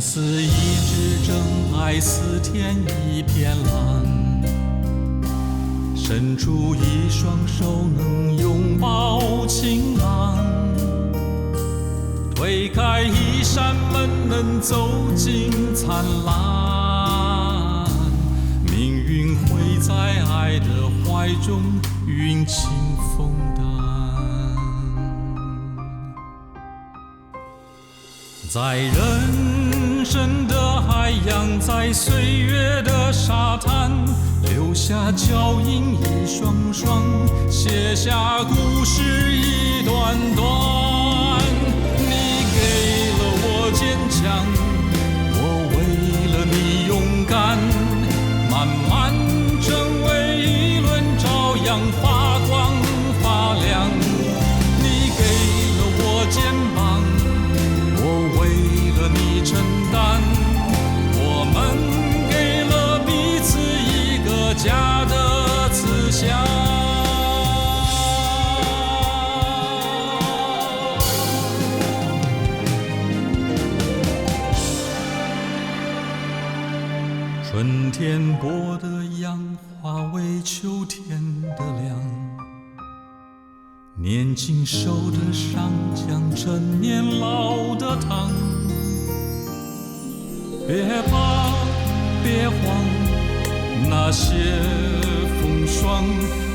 似一支真爱，似天一片蓝。伸出一双手，能拥抱晴朗。推开一扇门，能走进灿烂。命运会在爱的怀中云轻风淡。在人生的海洋，在岁月的沙滩，留下脚印一双双，写下故事一段段。你给了我坚强，我为了你勇敢，慢慢成为一轮朝阳，发光发亮。你给了我肩膀，我为了你承担，我们给了彼此一个家的慈祥。春天播的秧化为秋天的凉，年轻受的伤将成年老的疼。别怕，别慌，那些风霜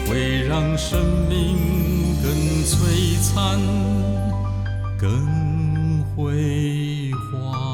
会让生命更璀璨，更辉煌。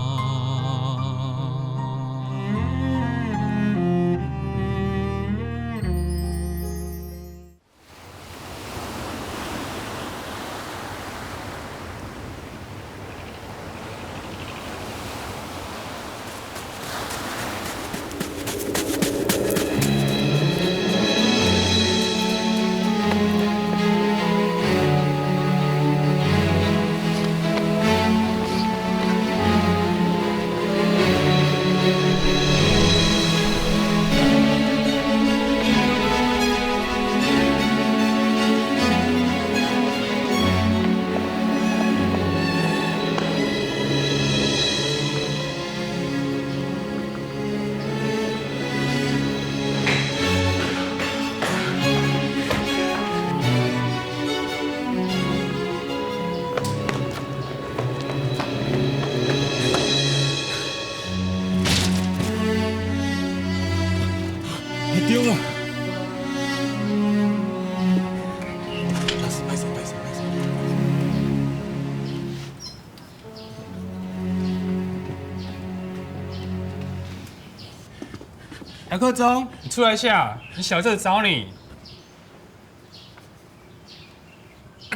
杨克忠，你出来一下，你小舅子找你。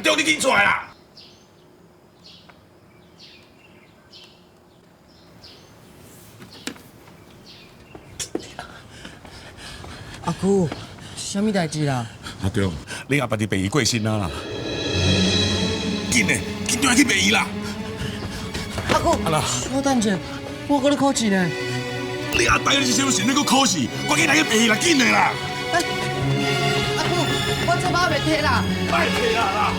丢你紧出来啦！阿姑，什么代志啦？阿中，你阿爸伫病院过身啦！紧嘞，紧点去病院啦！阿姑，我等者，我跟你考试呢。你阿爸你是想你搁考试，赶紧来去病院啦，紧嘞啦！阿姑，我这包袂摕啦，别摕啦，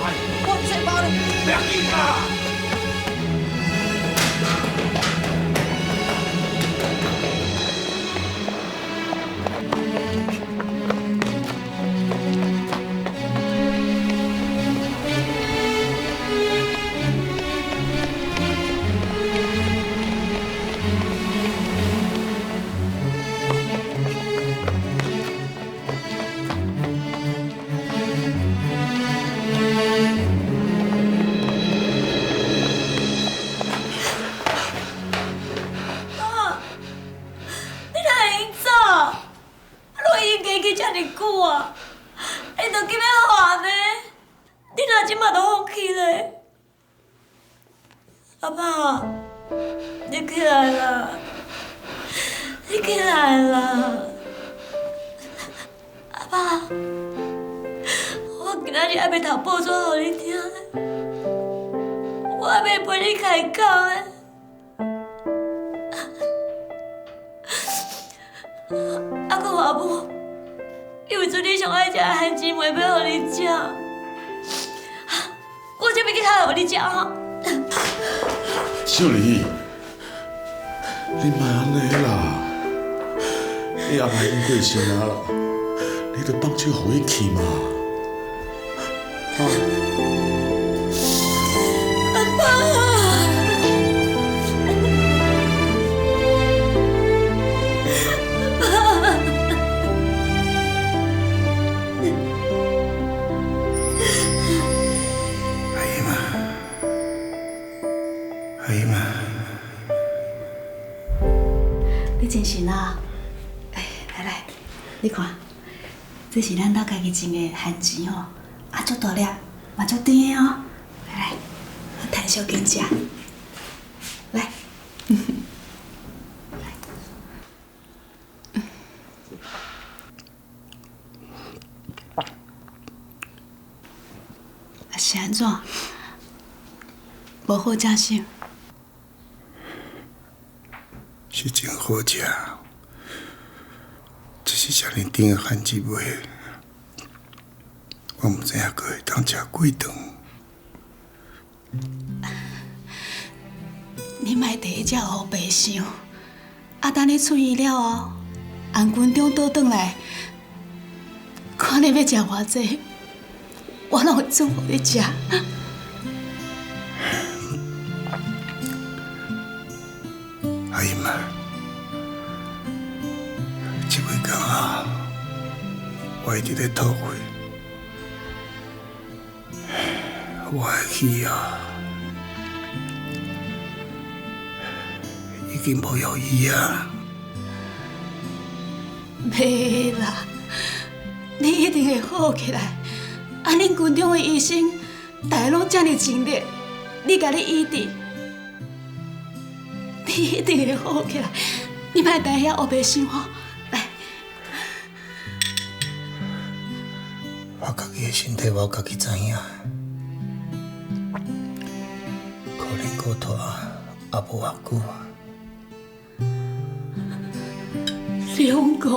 我这包咧，别紧啦！阿爸，你起来啦！你起来啦！阿爸，我今仔日还袂读报纸互你听咧，我还袂陪你开讲咧。阿公阿母，有阵你上爱食的番薯糜要互你食，我这边去开互你食吼。秀丽，你莫安尼啦，你阿爸已经过身啊啦，你着放手互伊去嘛。阿爸。你真是呐！哎，来，你看，这是咱家己种的番薯哦，啊，足大粒，嘛足甜的哦。来，趁小紧食，来。啊，是安怎？无好食性？是真好食，只是遮尔甜的番薯味，我唔知影佫会当食几顿。你莫第一只乌白想，啊，等你出院了后，安军长倒转来，看你要食偌济，我拢会煮互你食。阿姨妈，这回工啊，我一直在讨悔，我的气啊，已经无有意啊。袂啦，你一定会好起来。啊，恁军中的医生，大家拢遮尔尽力，你甲你医治。你一定会好起来，你莫带遐乌白想哦。来，我家己的身体我家己知影，可能骨头也无偌久。两个，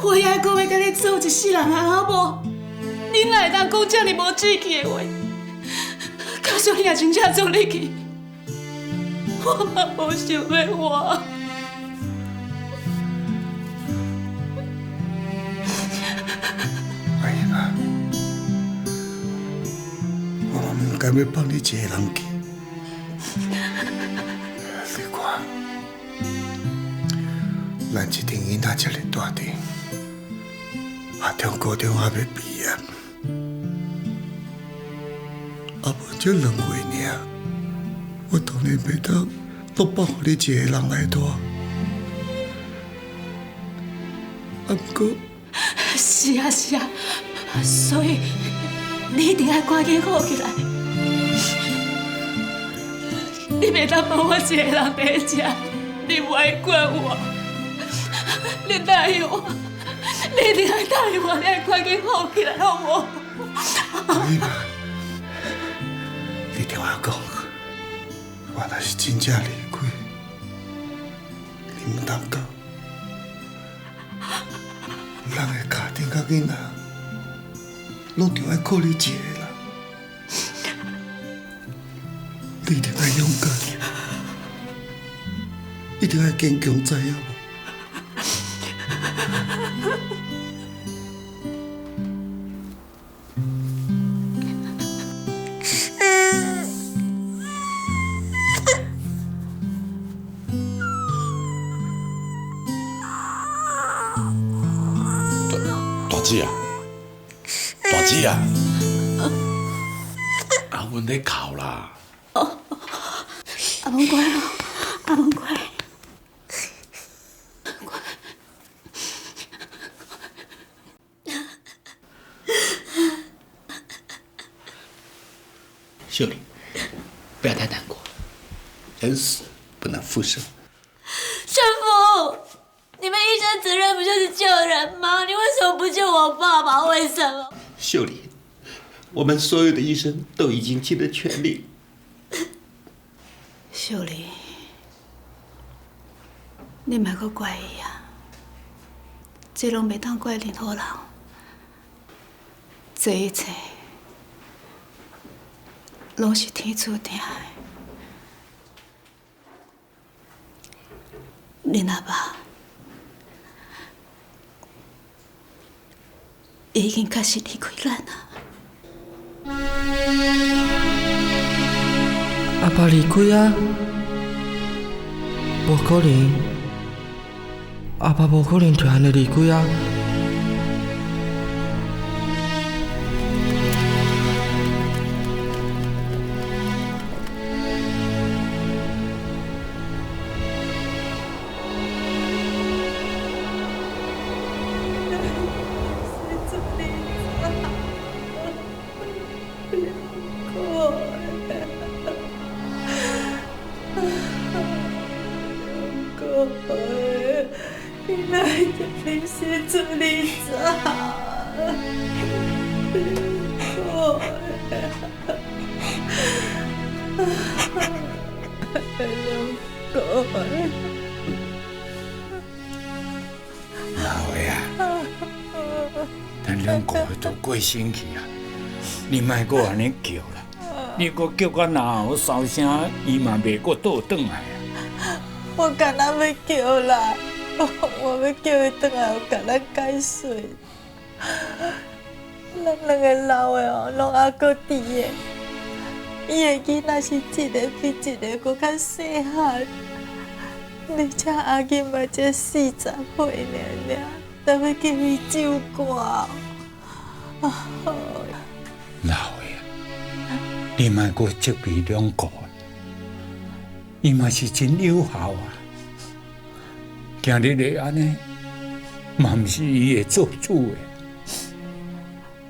我还阁要甲你做一世人啊，好无？你哪会当讲遮尔无志气的话？到时候你也真正做你去。我嘛无想要活。阿姨妈，我嘛唔甘要放你一个人去。你看，咱这阵囡仔这个大阵，中高中还要毕业，无这2月尔。我当然袂当都放互你一个人来带，不过是啊，所以你一定要赶紧好起来。你袂当放我一个人在遮，你不爱管我，你答应我，你一定要答应我，你要赶紧好起来，好无？可以吧？你听我讲。我若是真正离开，你唔通讲，人的家庭甲囡仔，拢着爱靠你一个啦。你一定要勇敢，一定要坚强，知影无？大姐啊，阿文在哭啦。阿文乖哦，阿文乖。秀玲，不要太难过，人死不能复生。师傅，你们医生责任不就是救人吗？你为什么不救我爸爸？为什么？秀玲，我们所有的医生都已经尽了全力。秀玲，你莫阁怪伊啊，这拢袂当怪任何人，这一切拢是天注定的。恁阿爸已经确实离开咱啊。阿爸离开啊？无可能，阿爸无可能就安尼离开啊！老的啊，咱两个都过身去啊，你莫搁安尼叫啦，你搁叫到哪有烧声，伊嘛袂搁倒转来啊。我干那要叫啦，我要叫伊转来，有甲咱解释。咱两个老的哦，拢还搁伫的，伊的囡仔是一个比一个搁较细汉，而且阿金嘛才40岁尔，才要叫伊照顾。老的，你莫搁责备两个，伊嘛是真有效啊。今日的安尼，嘛毋是伊会做主的。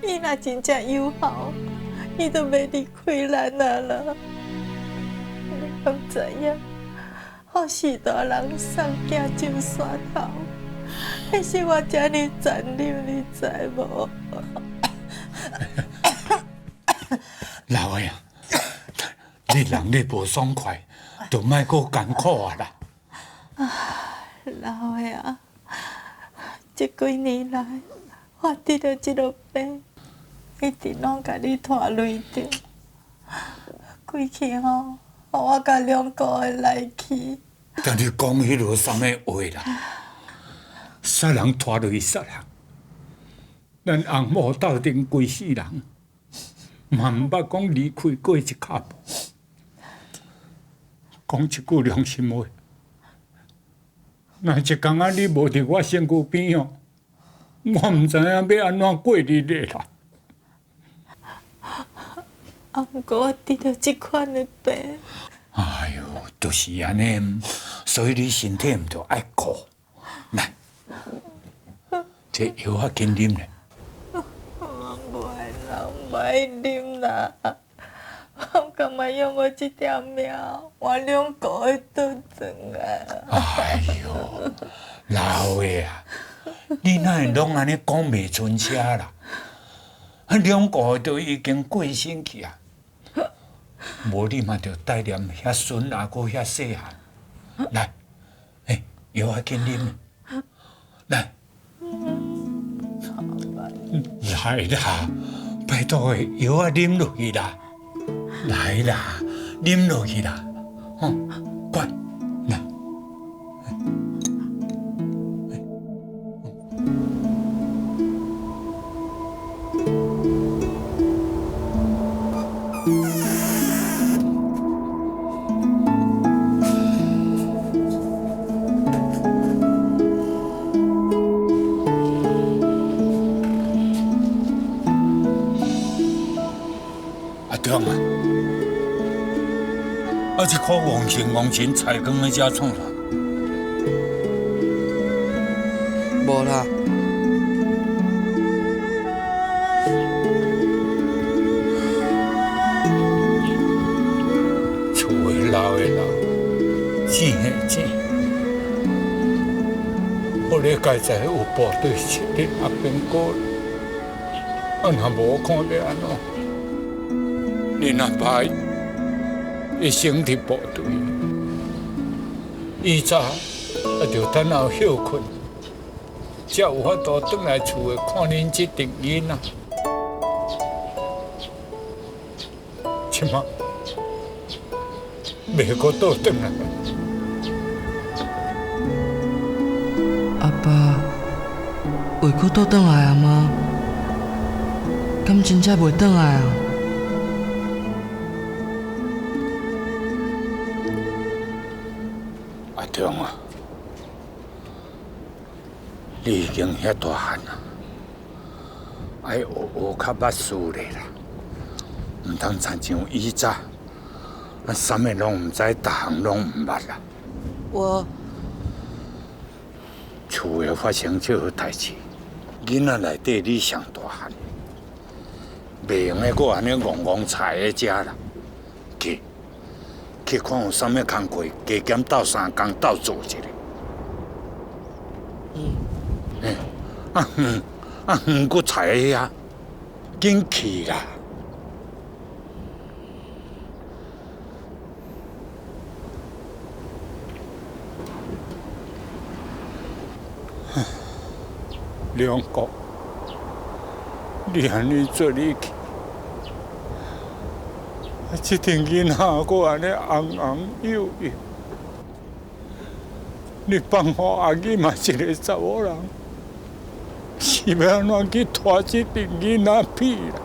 伊若真正有效，伊就袂离开咱啊啦。你敢知影？好事大人送囝上山头，迄是我遮尔残忍，你知无？老的啊，你人你无爽快，就莫搁艰苦啊啦。老的啊，这几年来，我得了这个病，一直拢甲你拖累着。过去吼，我甲两个的来去。但你讲迄落什么话啦？杀人拖落去杀人，咱翁某斗阵规世人，嘛毋捌讲离开过一脚步。讲一句良心话，若一天仔你无伫我身躯边哦，我毋知影要安怎过日子啦。毋过我得了这款的病。哎呦，就是安尼，所以你身体毋着爱顾。来，这药啊紧啉咧。我袂啦，袂啉啦。我干嘛用我这条命换两个的倒转啊？哎呦，老的啊，你哪会拢安尼讲袂出声啦？啊，两个都已经过身去啊。无你嘛着带念遐孙啊，搁遐细汉。来，药啊紧啉。来，来啦，拜托的，药啊啉落去啦。来啦，啉落去啦，吼，快来。中啊！啊，这颗王神菜缸在遮创啥？无啦。厝的老的老，钱的钱。我咧家在有部队设立阿兵哥，啊，若无看要安怎？恁阿爸一生伫部队，以早啊着等候休困，才有法度转来厝诶看恁这阵囡仔。即马袂阁倒转来。阿爸会阁倒转来啊吗？敢真正袂转来啊？阿忠啊，你已经遐大汉啊，爱学较捌事咧啦，唔通亲像以早，啥物拢唔知，逐项拢唔捌啦。厝诶发生这好代志，囡仔内底你上大汉，袂用诶，阁安尼戆戆菜诶食啦。去看有啥物工课，加减斗3工斗做一下。阁菜诶遐，紧去啦！梁国，你安尼做你去，这阵囡仔阁安尼红红幼幼，你放互阿姨嘛一个查某人，是要安怎去拖这阵囡仔屁啦？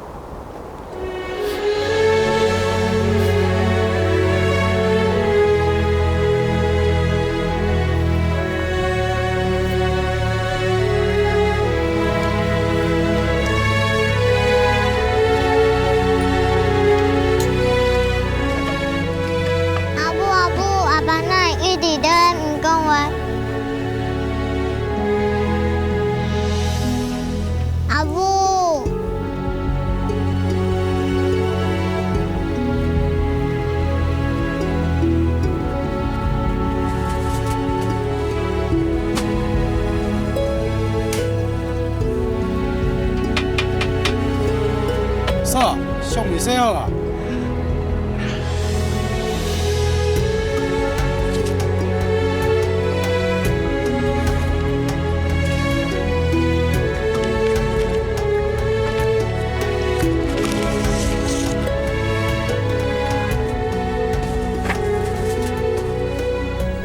啥？上未洗好啊？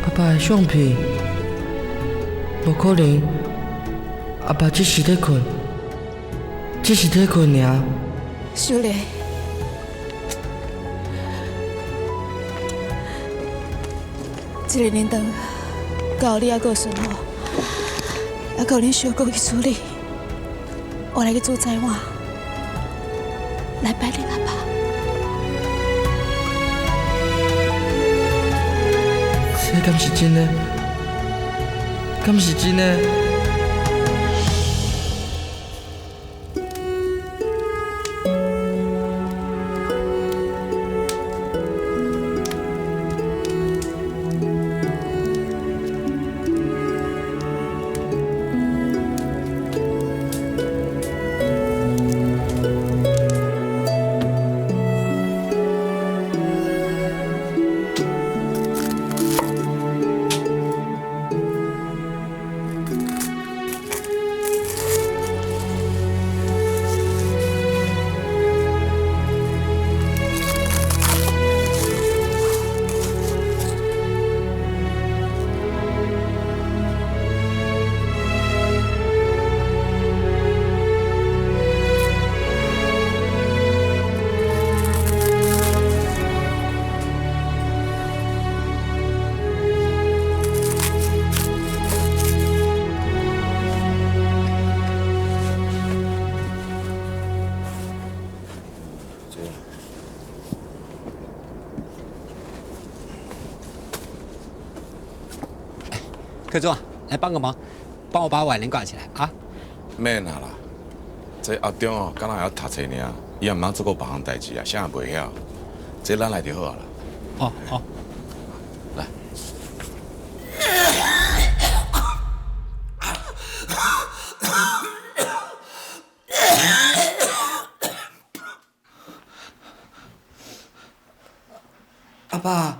阿爸的相片，无可能。阿爸只是咧困，只是咧困尔。秀莲，这个年头，到你还阁顺好，还阁恁小姑去处理，我来去煮菜碗，来拜恁阿爸。这敢是真的？敢是真的？柯总，来帮个忙，帮我把挽联挂起来啊！免啦，这阿忠哦，敢若还要读册尔，伊也毋通做过别项代志啊，啥也袂晓。这咱来就好啊啦。哦，好。来。阿爸。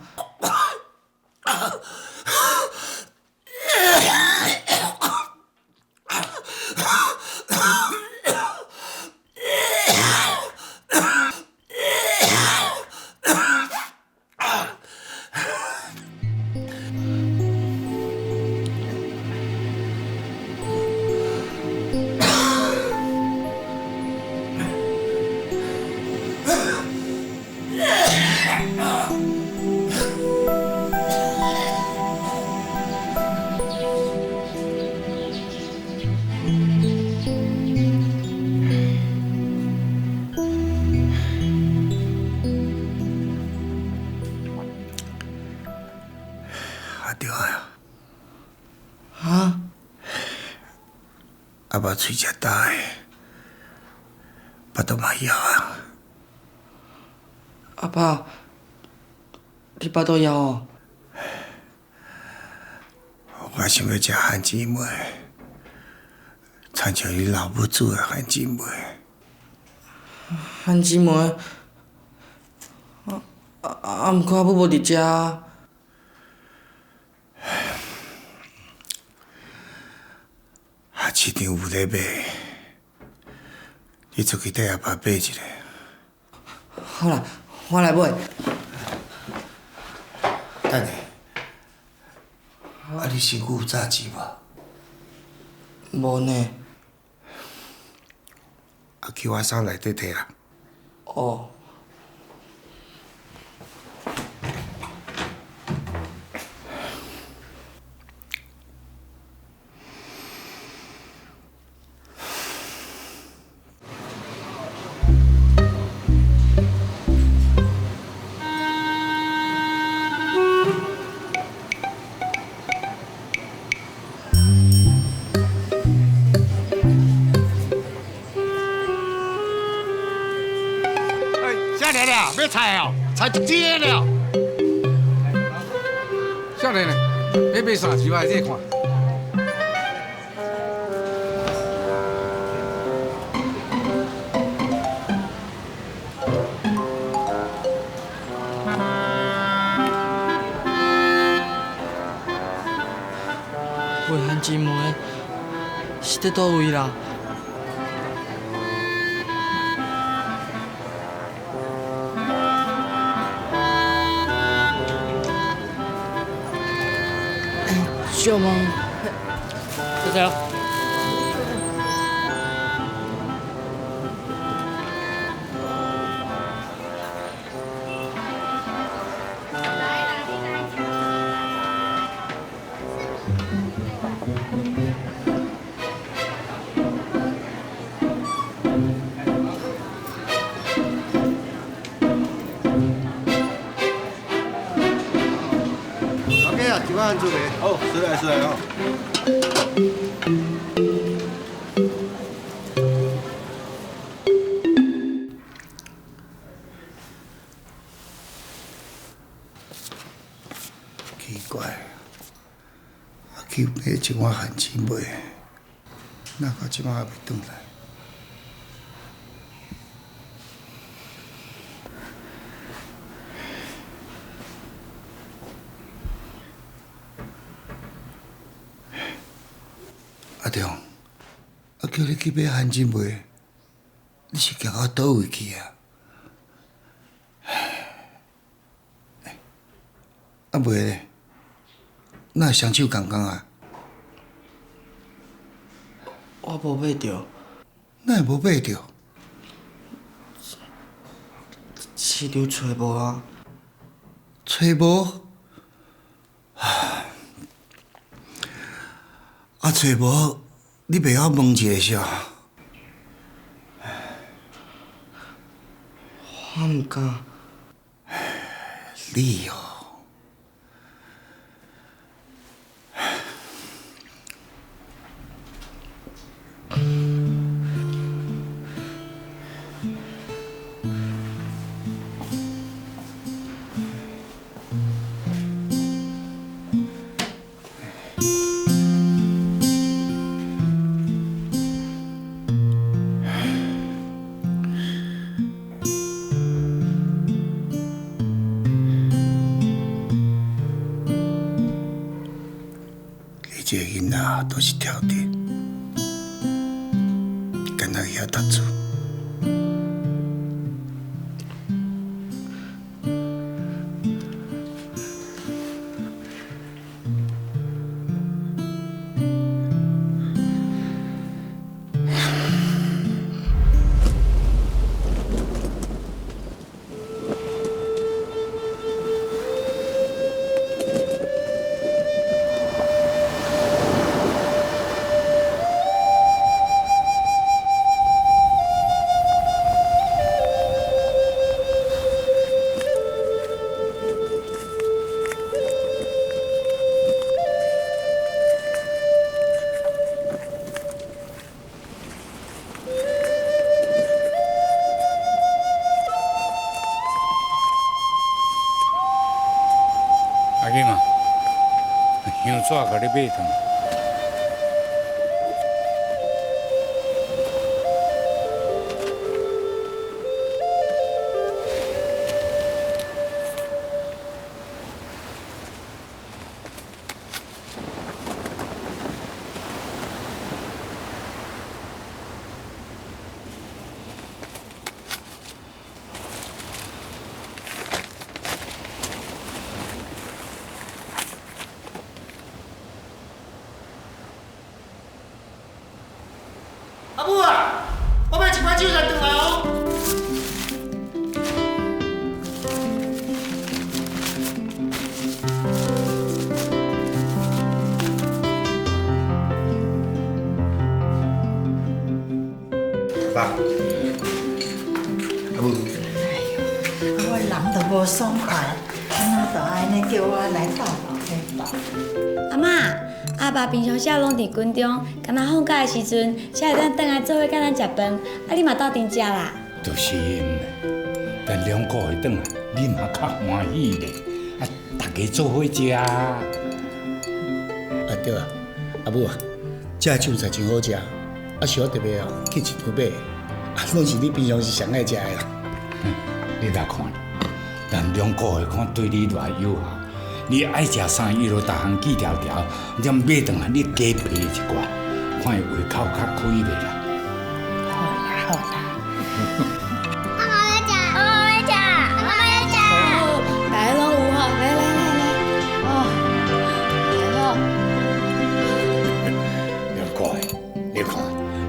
啊？阿爸喙食大的，巴肚嘛枵啊。阿爸，你巴肚枵哦？我想要食番薯糜，亲像你老母煮的番薯糜。番薯糜？毋过阿母无伫遮啊。市场有咧卖，你出去带阿爸买一个。好啦，我来买。等下，你身躯有炸钱无？无呢。去我衫内底摕啦。哦。买菜哦，菜足甜了。少年呢？要买啥？就来这看。卖番薯糜是伫倒位啦？小梦，就这样。OK 啊，几万准备。哦，是来是来哦。奇怪，阿去买一碗番薯糜，哪到即摆还袂转来？阿忠，我叫你去买番薯糜，你是行到倒位去啊？啊袂咧，哪会双手空空啊？我无买着。哪会无买着？市场找无啊。找无？找无，你袂晓问一下是啊？我毋敢。你哦。这个囡仔都是挑剔，敢若晓读书。纸甲你买糖。阿母啊，我买一罐酒才回来哦。爸，阿母，我人都无爽快，哪都安尼叫我来斗老天斗。阿嬷。阿爸平常时拢伫军中，敢若放假的时阵，才会当倒来做伙甲咱食饭。啊，你嘛斗阵食啦？就是但2个月转来，你嘛较欢喜咧。啊，大家做伙食。啊对啊，阿母啊，这酒才真好食，啊是我特别哦去市场买的，啊拢是你平常时上爱食的啦。你来看，但2个月看对你偌有效。你爱食啥，伊就逐项记条条，再买回来你加配一寡，看伊胃口较开袂啦。好啦好啦。阿妈来食，阿妈来食，阿妈来食。大家拢有吼，来，哦，了解，你看，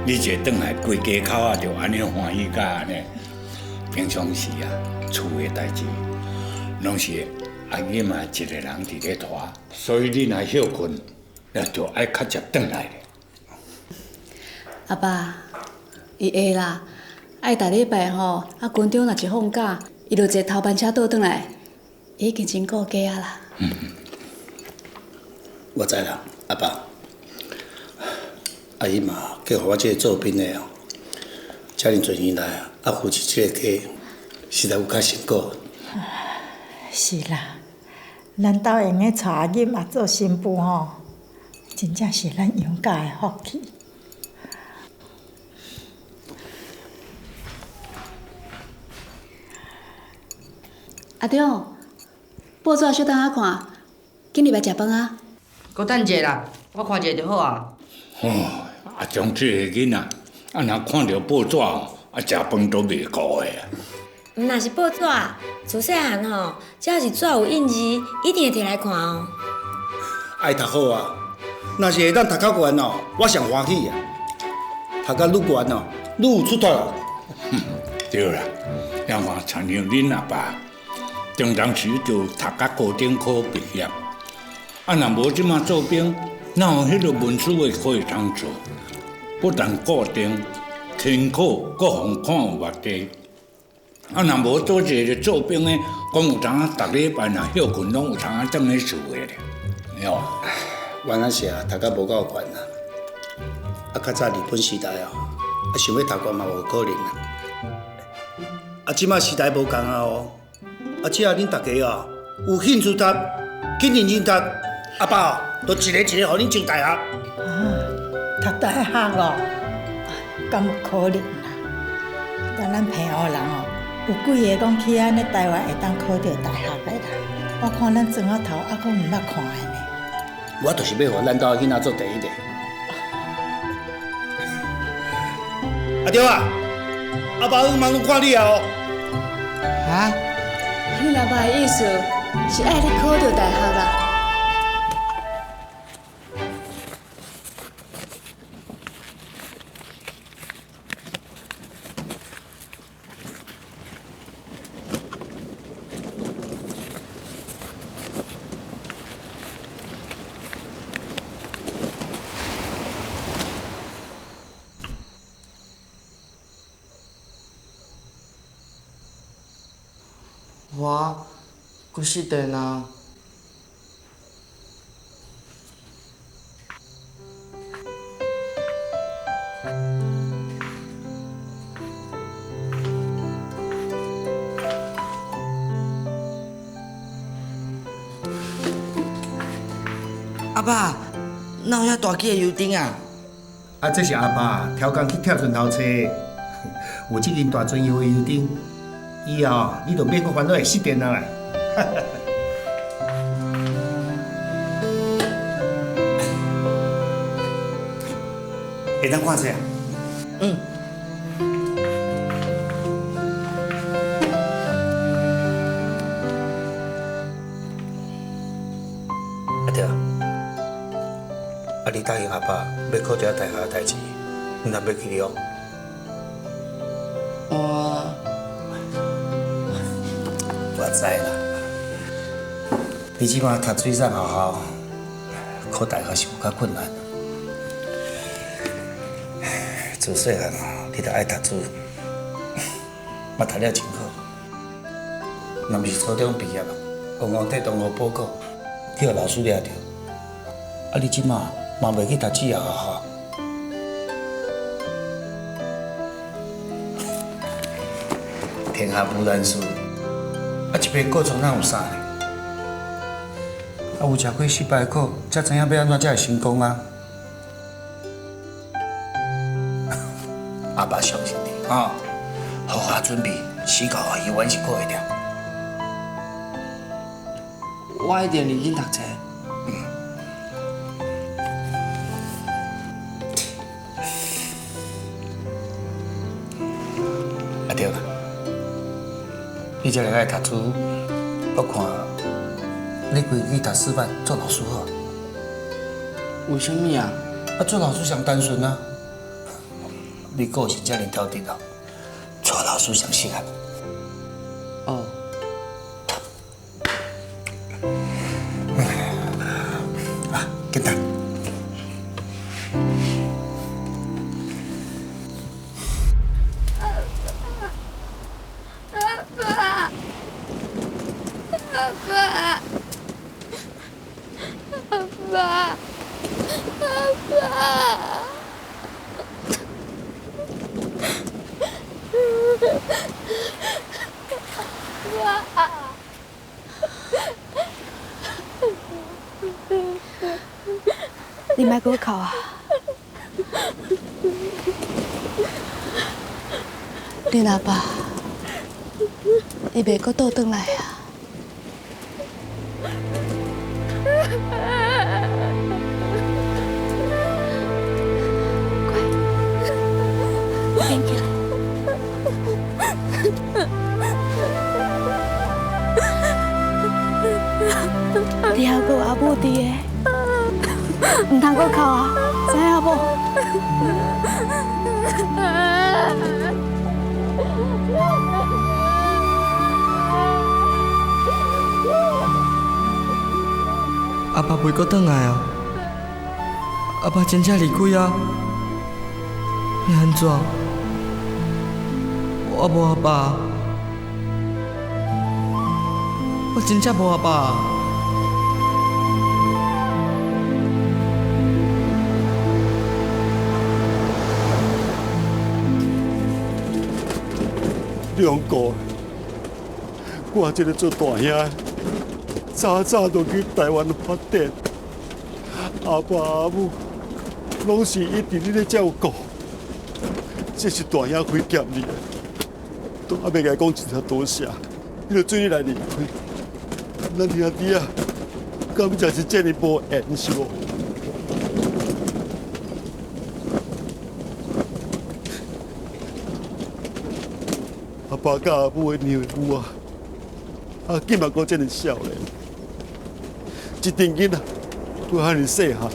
你一转来，规家口啊就安尼欢喜甲安尼。平常时啊，厝的代志，拢是。阿姨嘛，一个人伫咧拖，所以你若休困，那就爱较早转来咧。阿爸，伊会啦，爱逐礼拜吼，啊军中若一放假，伊就坐头班车倒转来，已经真顾家啊啦。我知啦，阿爸，阿姨嘛，叫我这个做兵的哦，遮尔多年来啊，扶持这个家，实在有较辛苦。是啦，咱兜用个带阿姨嘛做新妇吼，真正是咱杨家的福气。阿中，报纸小等下看，紧入来食饭啊！搁等者啦，我看者就好啊。阿中这个囡仔，啊若看到报纸哦，啊食饭都袂顾的啊。毋若是报纸，自细汉吼，只要是纸有印字，一定会摕来看哦。爱读好啊，若是会当读较悬哦，我上欢喜啊。读到愈悬哦，愈有出头。对啦，要话参像恁阿爸，中当时就读到高等科毕业，啊若无即马做兵，哪有迄个文书的可以通做？不但固定、辛苦，搁互看有目的。啊，若无做一个做兵的，讲有当啊，逐礼拜若休困，拢有当啊，这么事的咧。哟，原来是啊，读到无够悬啊。啊，较早日本时代哦，啊想要读悬嘛无可能啊。啊，即马时代无共啊哦，啊只要恁大家哦有兴趣读，去认真读，阿爸哦，就一个一个互恁上大学。读大学哦，敢有可能啦？但咱平湖人哦。有几个讲去安尼台湾会当考到大学的啦？我看咱庄仔头还阁毋捌看的呢。我就是要互咱家囡仔做第一个。阿中啊，阿爸忙拢看你啊哦。啊？你老爸的意思是爱你考到大学啦？我阁失电啊！阿爸，哪有遐大气的油灯啊？啊，这是阿爸超工去跳船头找的，有这间大船油的油灯，以后你就免阁烦恼会失电啊啦。会当看者啊？嗯。阿条，你答应阿爸要考一下大学的代志，你若要去了。我知啦，你即摆读水产学校，考大学是有较困难。自细汉你就爱读书，嘛读了真好。若毋是初中毕业，公共替同学报告，去互老师抓着。你即摆嘛袂去读职业学校，天下无难事，一边过从哪有啥呢？有食过失败苦，才知影要安怎才会成功啊！阿爸相信你好好准备，死到永远是过会了。我一定认真读册。对啦，你这个爱读书，我看你规矩读师范做老师好。为什么啊？做老师上单纯啊。你个性遮尔挑剔哦，做老师上适合。哦。紧读。你莫给我哭啊！恁阿爸，伊袂阁倒转来啊！快，变起来！你还阁有阿母伫个。唔通阁哭啊，知影无？阿爸袂阁转来啊！阿爸真正离开啊！要安怎？我无阿爸，我真正无阿爸。两个，我这个做大兄，早早就去台湾发展，阿爸阿母拢是一直你咧照顾，这是大兄亏欠你，都还袂甲讲一声多谢，你就做你来离开，咱兄弟啊，感情是这么无缘是无？爸甲阿母的娘夫啊，啊，今嘛阁这么少年，一定囡仔都遐尼细汉，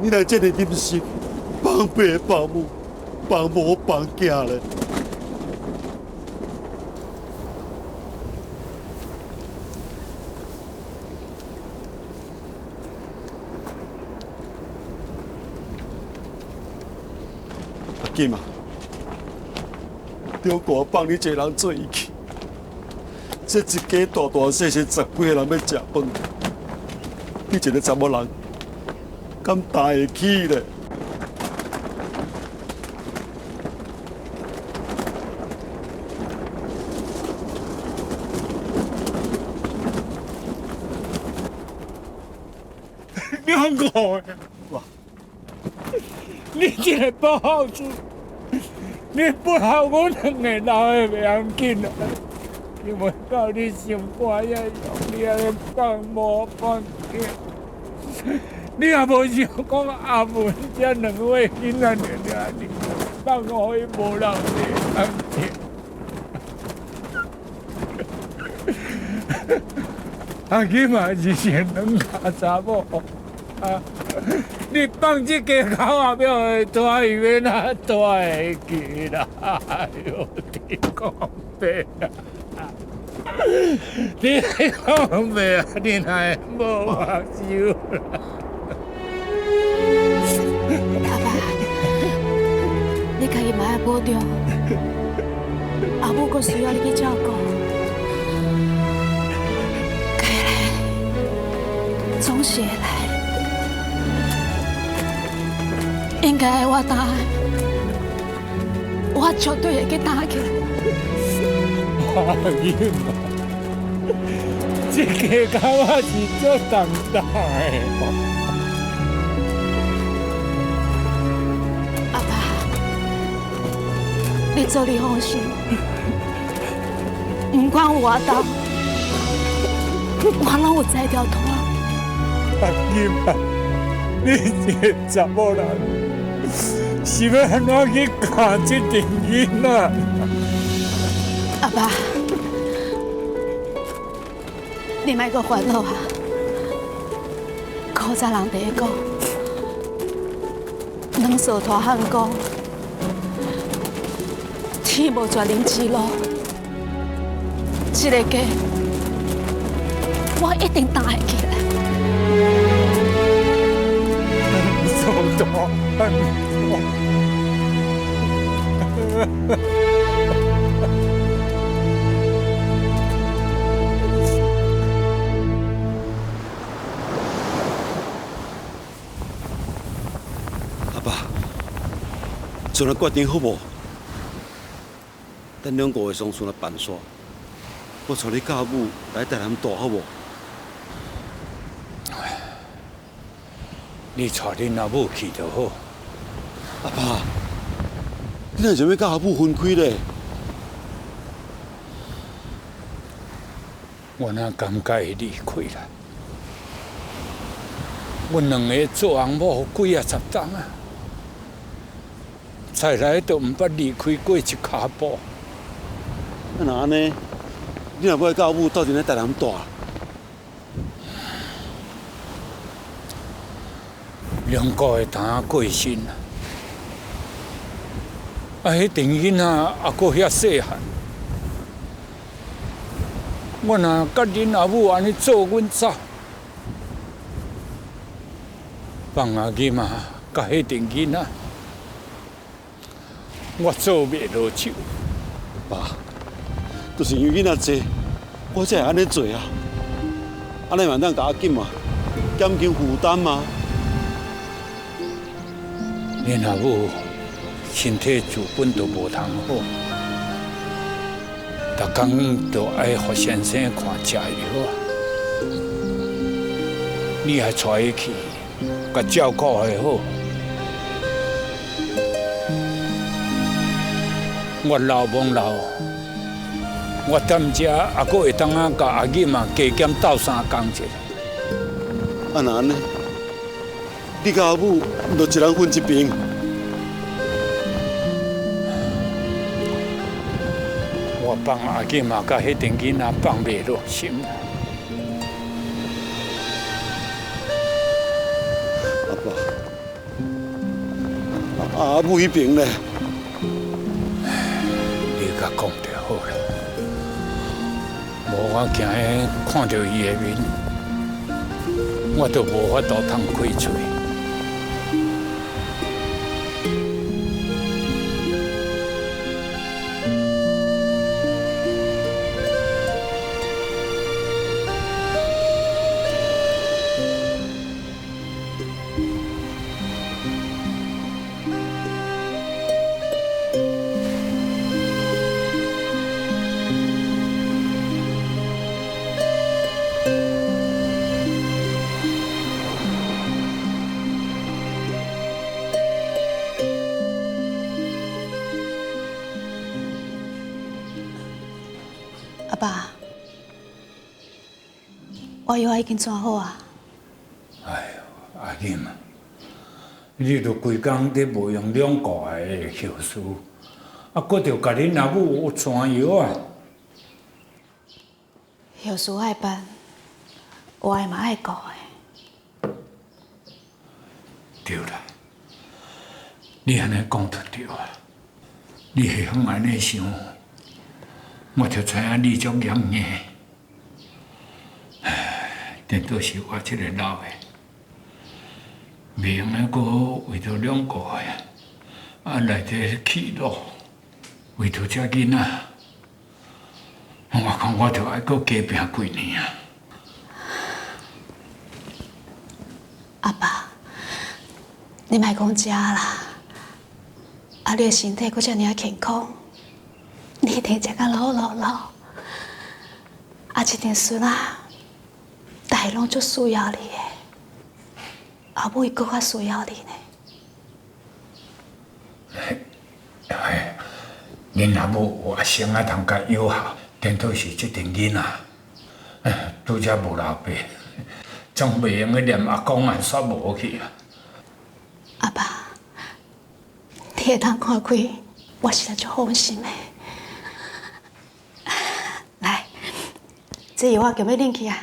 你来这么忍心帮爸帮母，帮无帮囝咧？阿金啊！中国放你一个人做义气，这一家大大小小10几个人要食饭，你一个查某人，敢担会起咧？痛苦的。你这个不好处，你不好我两个老的袂要紧啊，因为到你心肝也用，你也放无放弃。你也无想讲阿文这两位囡仔尔你放互伊无人会安听。阿金嘛是成两家查某啊！你放这家口后表的大鱼要哪大会去啦？哎呦，你讲白啊！你讲白啊！你哪会无目睭啦？阿爸，你家己嘛要保重，阿母阁需要你去照顾。该来，总是会来。应该的我担的，我绝对会去担起来。阿金啊，这家口我是做重担的。阿爸，你做你放心，不管有我担，我拢有在条拖。阿金啊，你这个查某人，是要安怎去教这阵囡仔？阿爸，你莫阁烦恼啊！古早人第一讲，两手拖汉高，天无绝人之路。这个家，我一定担会起来。做大汉阿爸，做咱决定好无？等2个月上船来办煞，我带你教母来台南住好无？你带恁阿母去就好。阿爸，你为什么甲阿母分开咧？我哪甘介会离开啦？阮两个做翁某几啊10冬啊，再来都毋捌离开过一脚步。那安尼，你若要甲阿母斗阵来台南住？2个月当过身啊！迄阵囡仔还阁遐细汉，我若甲恁阿母安尼做阮走，放阿金啊，甲迄阵囡仔，我做袂落手。爸，就是因为囡仔济，我才会安尼做啊！安尼嘛当甲阿金嘛减轻负担嘛。恁阿母身体自本就无通好，逐工都爱互先生看食药啊。你还带伊去，甲照顾会好。我老忙老，我踮遮还阁会当啊甲阿囡嘛加减斗3工者。啊那安尼，你甲阿母就一人分一边。我放阿囡嘛，甲迄阵囡仔放袂落心。阿爸，阿母迄边咧，你甲讲就好啦。无我今日看到伊的面，我都无法度通开嘴。爸，我药已经抓好啊。哎呦，阿金啊，你著规工伫无用两个的药水，啊，搁着甲恁阿母传药啊。药水爱办，我爱嘛爱顾的。对啦，你安尼讲就对啊。你会晓安尼想，我就知影你种严硬。唉，顶多是我这个老的，袂用咧，搁为着两个啊来这气恼，为着这囡仔，我看我着爱搁加拼几年啊！阿爸，你莫讲这啦。啊，你的身体搁遮尔啊健康，你一定食甲老。啊，一定孙啊，大拢足需要你的，后尾搁较需要你呢。恁阿母活生啊，通甲友好，顶多是即阵囡仔，拄则无老爸，总袂用个连阿公也煞无去啊。阿爸。你会当看开，我实在足放心的。来，这药我叫要恁去啊，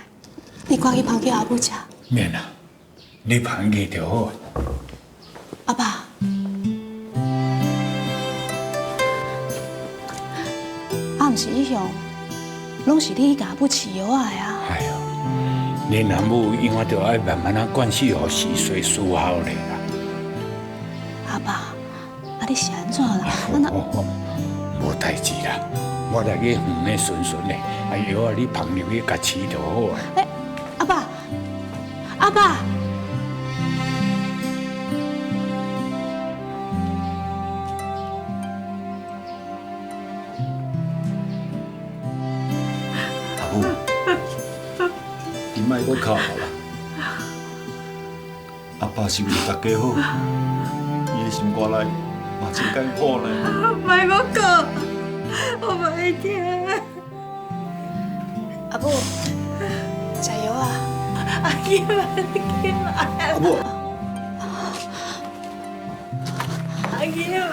你赶去捧去阿母食。免啦，你捧去就好。阿爸，啊，毋是以向，拢是你甲阿母饲药啊哎呦，恁阿母永远着爱慢慢啊灌输互时岁思考咧啦。阿爸。啊！你是安怎啦？无代志啦，我来去园内顺的，啊药啊你捧入去甲饲就好啊。阿爸，阿爸，阿母，你莫搁哭啦，阿爸是为大家好，伊的心肝内。嘛真艰苦呢。莫我讲，我唔爱听。阿母，食药啊！阿金啊，你起来！阿母，阿金啊！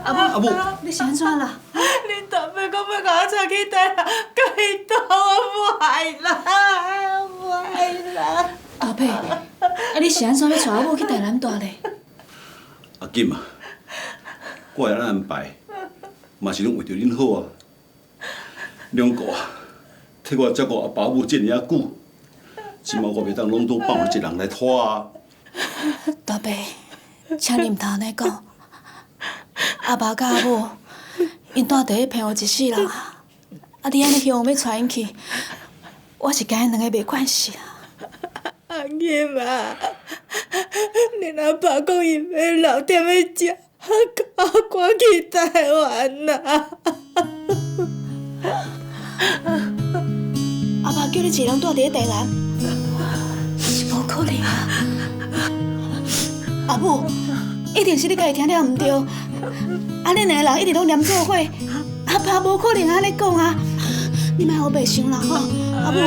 阿母，你是安怎啦？恁大伯讲要甲我带去台南，甲伊斗，我不爱啦，不爱啦。阿伯，啊你是安怎要带阿母去台南住咧？阿金啊！我会安安排，嘛是拢为着恁好啊。两个啊，替我照顾阿爸母这么啊久，即马我袂当拢都放我一人来拖啊。大伯，请你唔通安尼讲。阿爸甲阿母，因带第一骗我一世人，啊你安尼希望要带因去，我是甲因两个袂关系啦。阿金啊，恁阿爸讲伊要留踮咧遮。我赶去台湾啦！阿爸叫你一人住伫台南，是无可能啊！阿母，一定是你家己听了唔对，啊恁两个人一直拢黏做伙，阿爸无可能安尼讲啊！你莫黑白想啦吼，阿母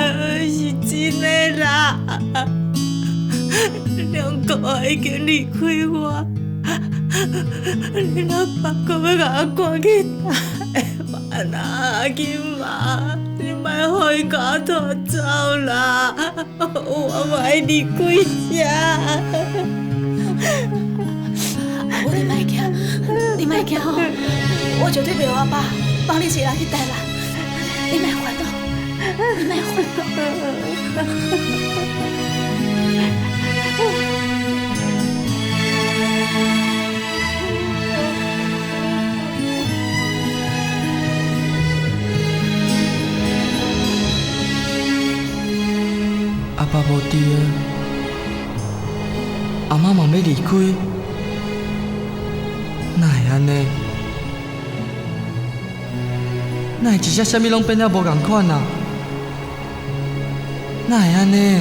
是真的啦，两个已经离开我。你阿爸讲要甲我赶去台湾啦，阿金妈，你莫互伊甲我拖走啦，我无爱离开遮。阿母，你莫惊，你莫惊吼，我绝对袂让阿爸放你一个人去台南，你莫烦恼，你莫烦恼。阿爸无伫啊，阿妈嘛要离开，哪会安尼？哪会一只啥物拢变了无共款啊？哪会安尼？